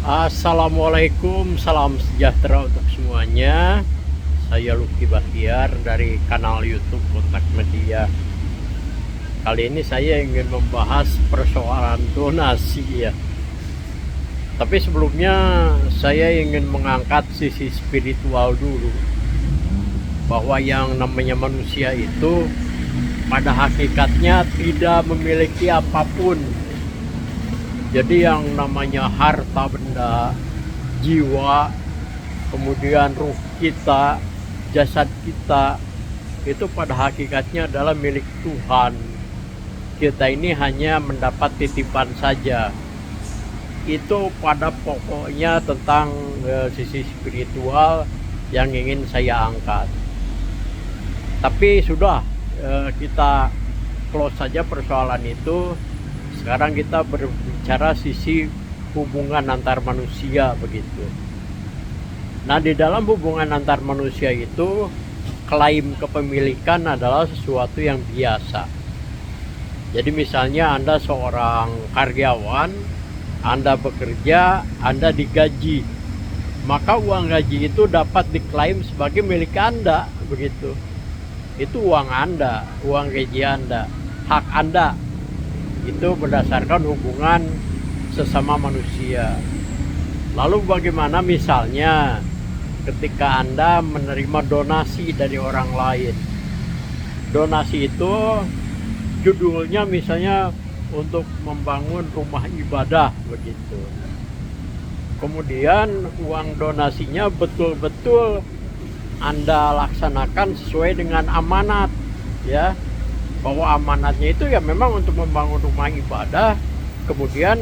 Assalamualaikum, salam sejahtera untuk semuanya. Saya Lucky Bahtiar dari kanal YouTube Kontak Media. Kali ini saya ingin membahas persoalan donasi ya. Tapi sebelumnya saya ingin mengangkat sisi spiritual dulu. Bahwa yang namanya manusia itu pada hakikatnya tidak memiliki apapun. Jadi yang namanya harta benda, jiwa, kemudian ruh kita, jasad kita, itu pada hakikatnya adalah milik Tuhan. Kita ini hanya mendapat titipan saja. Itu pada pokoknya tentang sisi spiritual yang ingin saya angkat. Tapi sudah, kita close saja persoalan itu. Sekarang kita berbicara sisi hubungan antar manusia begitu. Nah, di dalam hubungan antar manusia itu klaim kepemilikan adalah sesuatu yang biasa. Jadi misalnya Anda seorang karyawan, Anda bekerja, Anda digaji, maka uang gaji itu dapat diklaim sebagai milik Anda begitu. Itu uang Anda, uang gaji Anda, hak Anda. Itu berdasarkan hubungan sesama manusia. Lalu bagaimana misalnya ketika Anda menerima donasi dari orang lain? Donasi itu judulnya misalnya untuk membangun rumah ibadah begitu. Kemudian uang donasinya betul-betul Anda laksanakan sesuai dengan amanat ya. Bahwa amanatnya itu ya memang untuk membangun rumah ibadah, kemudian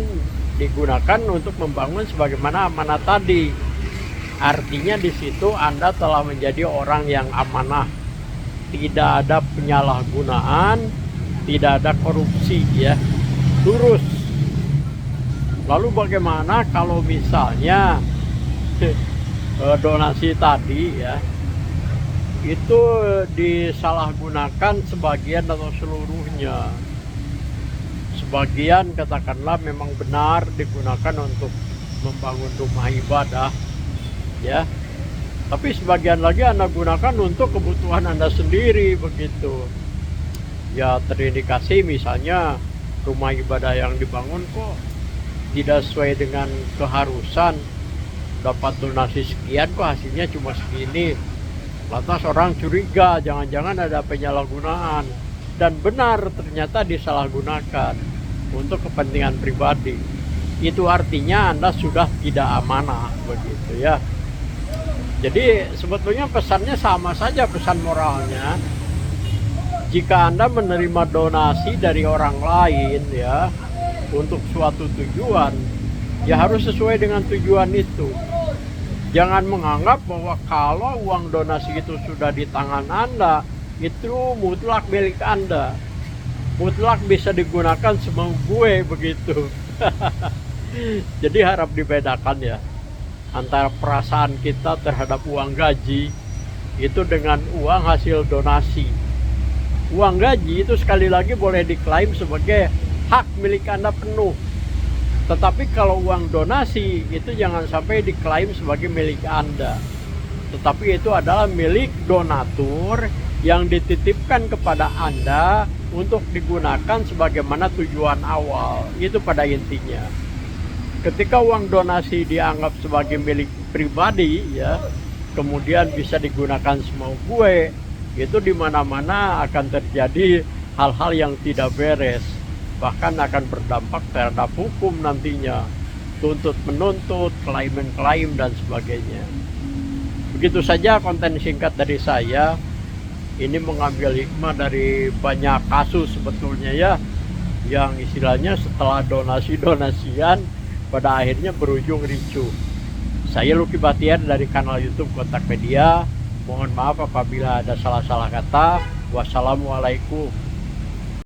digunakan untuk membangun sebagaimana amanat tadi. Artinya di situ Anda telah menjadi orang yang amanah, tidak ada penyalahgunaan, tidak ada korupsi ya, lurus. Lalu bagaimana kalau misalnya donasi tadi ya itu disalahgunakan sebagian atau seluruhnya? Sebagian katakanlah memang benar digunakan untuk membangun rumah ibadah ya, tapi sebagian lagi Anda gunakan untuk kebutuhan Anda sendiri begitu ya. Terindikasi misalnya rumah ibadah yang dibangun kok tidak sesuai dengan keharusan, dapat donasi sekian kok hasilnya cuma segini. Lantas orang curiga, jangan-jangan ada penyalahgunaan. Dan benar ternyata disalahgunakan untuk kepentingan pribadi. Itu artinya Anda sudah tidak amanah begitu ya. Jadi sebetulnya pesannya sama saja, pesan moralnya. Jika Anda menerima donasi dari orang lain ya untuk suatu tujuan, ya harus sesuai dengan tujuan itu. Jangan menganggap bahwa kalau uang donasi itu sudah di tangan Anda, itu mutlak milik Anda. Mutlak bisa digunakan semau gue begitu. Jadi harap dibedakan ya antara perasaan kita terhadap uang gaji itu dengan uang hasil donasi. Uang gaji itu sekali lagi boleh diklaim sebagai hak milik Anda penuh. Tetapi kalau uang donasi itu jangan sampai diklaim sebagai milik Anda. Tetapi itu adalah milik donatur yang dititipkan kepada Anda untuk digunakan sebagaimana tujuan awal. Itu pada intinya. Ketika uang donasi dianggap sebagai milik pribadi ya, kemudian bisa digunakan semau gue, itu di mana-mana akan terjadi hal-hal yang tidak beres. Bahkan akan berdampak terhadap hukum nantinya, tuntut menuntut, klaim dan sebagainya. Begitu saja konten singkat dari saya. Ini mengambil hikmah dari banyak kasus sebetulnya ya, yang istilahnya setelah donasi-donasian pada akhirnya berujung ricuh. Saya Lucky Bahtiar dari kanal YouTube Kontak Media. Mohon maaf apabila ada salah-salah kata. Wassalamualaikum.